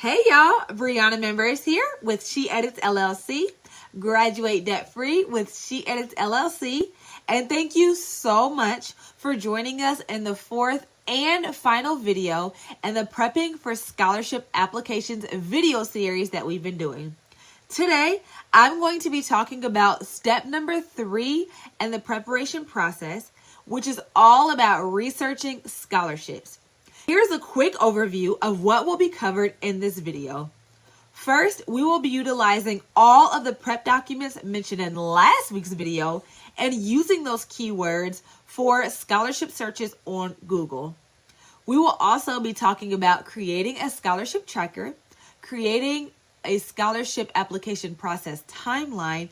Hey y'all, Brianna Members here with SheEdits LLC, graduate debt free with SheEdits LLC, and thank you so much for joining us in the fourth and final video in the Prepping for Scholarship Applications video series that we've been doing. Today, I'm going to be talking about step number 3 in the preparation process, which is all about researching scholarships. Here's a quick overview of what will be covered in this video. First, we will be utilizing all of the prep documents mentioned in last week's video and using those keywords for scholarship searches on Google. We will also be talking about creating a scholarship tracker, creating a scholarship application process timeline,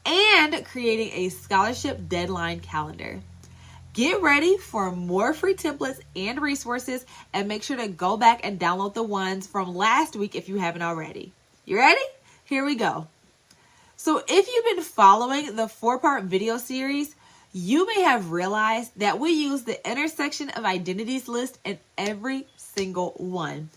and creating a scholarship deadline calendar. Get ready for more free templates and resources, and make sure to go back and download the ones from last week if you haven't already. You ready? Here we go. So if you've been following the 4-part video series, you may have realized that we use the intersection of identities list in every single one.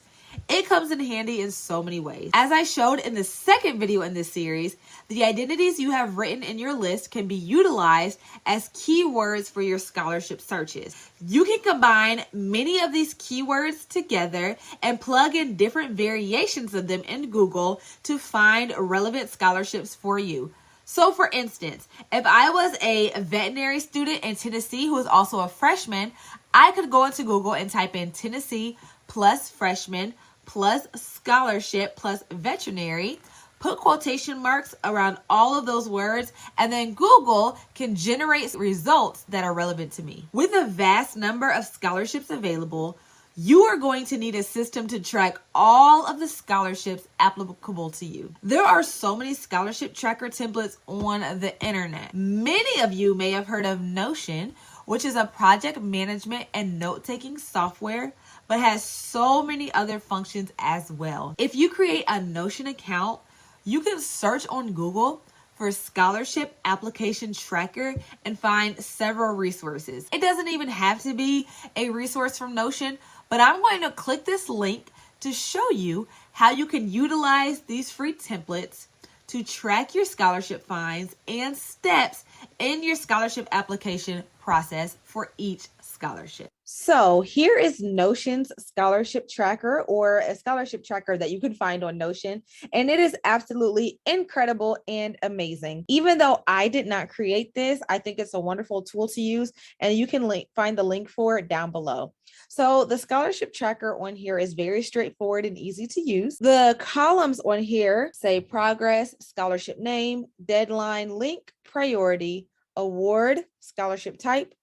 It comes in handy in so many ways. As I showed in the second video in this series, the identities you have written in your list can be utilized as keywords for your scholarship searches. You can combine many of these keywords together and plug in different variations of them in Google to find relevant scholarships for you. So for instance, if I was a veterinary student in Tennessee who is also a freshman, I could go into Google and type in Tennessee plus freshman plus scholarship plus veterinary, put quotation marks around all of those words, and then Google can generate results that are relevant to me. With a vast number of scholarships available, you are going to need a system to track all of the scholarships applicable to you. There are so many scholarship tracker templates on the internet. Many of you may have heard of Notion, which is a project management and note-taking software, but has so many other functions as well. If you create a Notion account, you can search on Google for scholarship application tracker and find several resources. It doesn't even have to be a resource from Notion, but I'm going to click this link to show you how you can utilize these free templates to track your scholarship finds and steps in your scholarship application process for each scholarship. So here is Notion's scholarship tracker, or a scholarship tracker that you can find on Notion, and it is absolutely incredible and amazing. Even though I did not create this, I think it's a wonderful tool to use, and you can find the link for it down below. So the scholarship tracker on here is very straightforward and easy to use. The columns on here say progress, scholarship name, deadline, link, priority, award, scholarship type,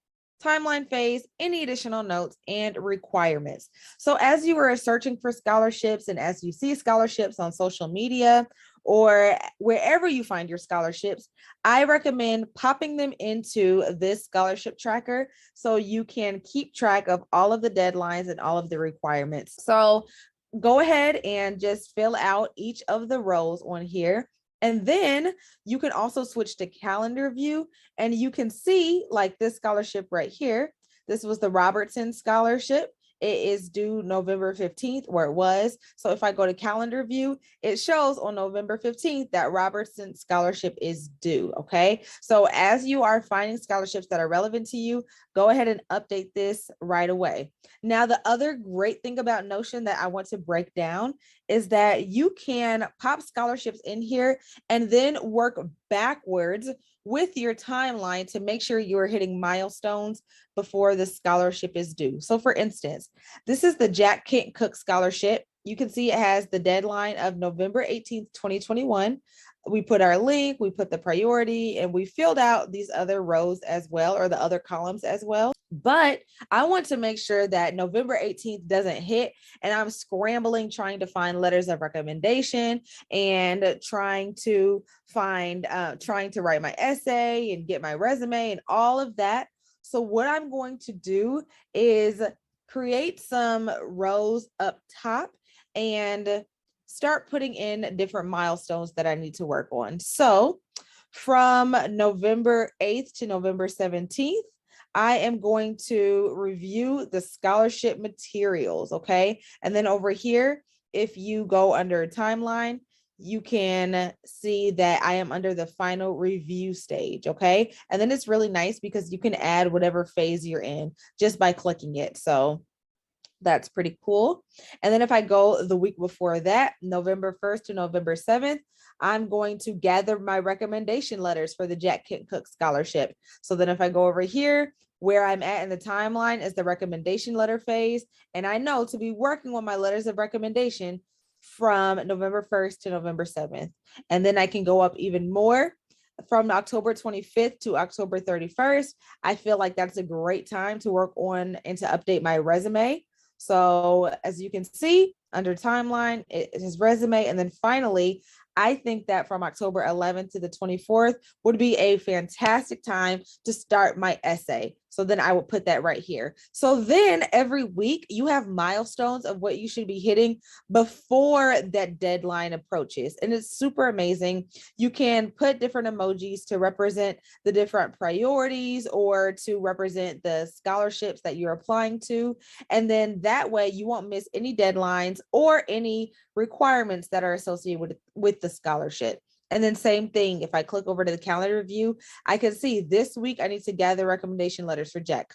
timeline phase, any additional notes, and requirements. So as you are searching for scholarships and as you see scholarships on social media or wherever you find your scholarships, I recommend popping them into this scholarship tracker so you can keep track of all of the deadlines and all of the requirements. So go ahead and just fill out each of the rows on here. And then you can also switch to calendar view, and you can see like this scholarship right here. This was the Robertson scholarship. It is due November 15th, where it was. So if I go to calendar view, it shows on November 15th that Robertson scholarship is due. Okay. So as you are finding scholarships that are relevant to you, go ahead and update this right away. Now, the other great thing about Notion that I want to break down is that you can pop scholarships in here and then work backwards with your timeline to make sure you're hitting milestones before the scholarship is due. So for instance, this is the Jack Kent Cook Scholarship. You can see it has the deadline of November 18th, 2021. We put our link, we put the priority, and we filled out these other rows as well, or the other columns as well. But I want to make sure that November 18th doesn't hit and I'm scrambling trying to find letters of recommendation and trying to write my essay and get my resume and all of that. So what I'm going to do is create some rows up top and start putting in different milestones that I need to work on. So from November 8th to November 17th, I am going to review the scholarship materials, okay? And then over here, if you go under timeline, you can see that I am under the final review stage. Okay. And then it's really nice because you can add whatever phase you're in just by clicking it. So that's pretty cool. And then if I go the week before that, November 1st to November 7th, I'm going to gather my recommendation letters for the Jack Kent Cooke Scholarship. So then if I go over here, where I'm at in the timeline is the recommendation letter phase. And I know to be working on my letters of recommendation from November 1st to November 7th. And then I can go up even more from October 25th to October 31st. I feel like that's a great time to work on and to update my resume. So as you can see under timeline, it is resume. And then finally, I think that from October 11th to the 24th would be a fantastic time to start my essay. So then I will put that right here. So then every week you have milestones of what you should be hitting before that deadline approaches. And it's super amazing. You can put different emojis to represent the different priorities or to represent the scholarships that you're applying to. And then that way you won't miss any deadlines or any requirements that are associated with the scholarship. And then same thing, if I click over to the calendar view, I can see this week I need to gather recommendation letters for Jack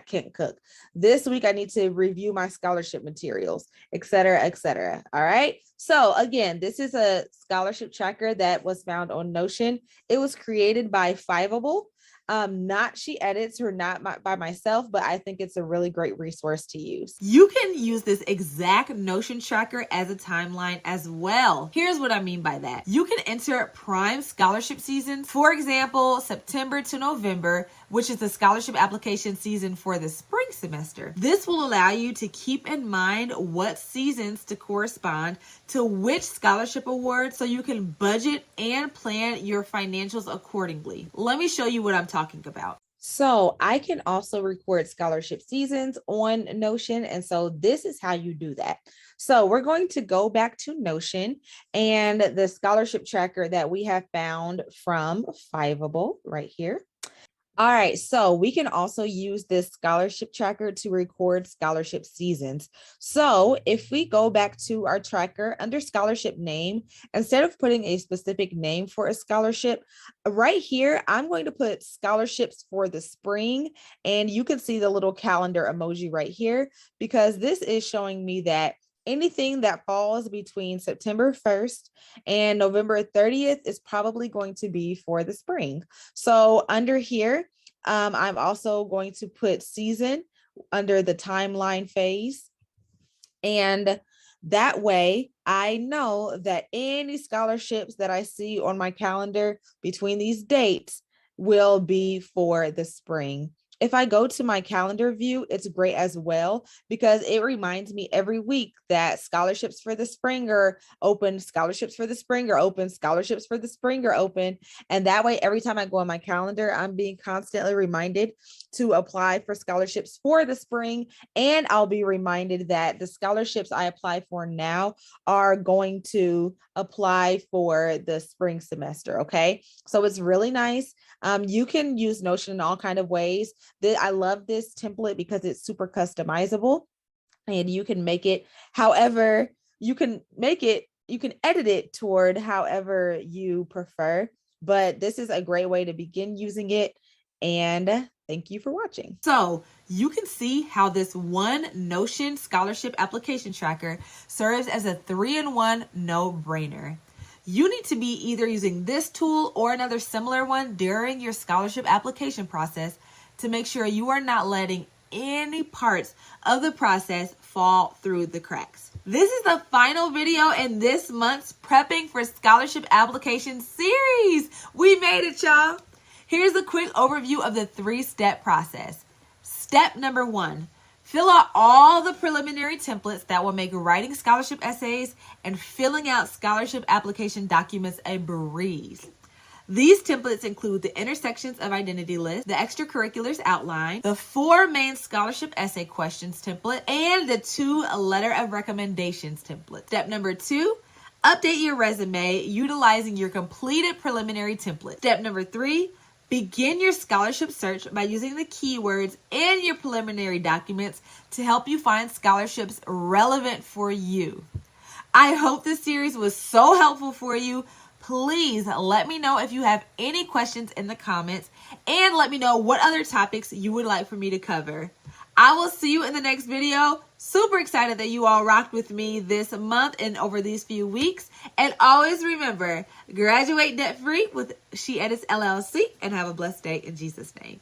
Kent Cooke. This week I need to review my scholarship materials, et cetera, et cetera. All right. So again, this is a scholarship tracker that was found on Notion. It was created by Fiveable. Not SheEdits or not by myself, but I think it's a really great resource to use. You can use this exact Notion tracker as a timeline as well. Here's what I mean by that. You can enter prime scholarship seasons. For example, September to November, which is the scholarship application season for the spring semester. This will allow you to keep in mind what seasons to correspond to which scholarship award so you can budget and plan your financials accordingly. Let me show you what I'm talking about. So I can also record scholarship seasons on Notion. And so this is how you do that. So we're going to go back to Notion and the scholarship tracker that we have found from Fiveable right here. All right, so we can also use this scholarship tracker to record scholarship seasons. So if we go back to our tracker under scholarship name, instead of putting a specific name for a scholarship, right here, I'm going to put scholarships for the spring. And you can see the little calendar emoji right here, because this is showing me that anything that falls between September 1st and November 30th is probably going to be for the spring. So under here, I'm also going to put season under the timeline phase. And that way I know that any scholarships that I see on my calendar between these dates will be for the spring. If I go to my calendar view, it's great as well because it reminds me every week that scholarships for the spring are open, scholarships for the spring are open, scholarships for the spring are open. And that way, every time I go on my calendar, I'm being constantly reminded to apply for scholarships for the spring. And I'll be reminded that the scholarships I apply for now are going to apply for the spring semester. Okay. So it's really nice. You can use Notion in all kinds of ways. I love this template because it's super customizable and you can make it however you can make it, you can edit it toward however you prefer. But this is a great way to begin using it. And thank you for watching. So you can see how this one Notion scholarship application tracker serves as a 3-in-1 no-brainer. You need to be either using this tool or another similar one during your scholarship application process to make sure you are not letting any parts of the process fall through the cracks. This is the final video in this month's Prepping for Scholarship Application series. We made it, y'all. Here's a quick overview of the 3-step process. Step number 1, fill out all the preliminary templates that will make writing scholarship essays and filling out scholarship application documents a breeze. These templates include the intersections of identity list, the extracurriculars outline, the 4 main scholarship essay questions template, and the 2 letter of recommendations template. Step number 2, update your resume utilizing your completed preliminary template. Step number 3, begin your scholarship search by using the keywords in your preliminary documents to help you find scholarships relevant for you. I hope this series was so helpful for you. Please let me know if you have any questions in the comments, and let me know what other topics you would like for me to cover. I will see you in the next video. Super excited that you all rocked with me this month and over these few weeks. And always remember, graduate debt free with SheEdits LLC, and have a blessed day in Jesus' name.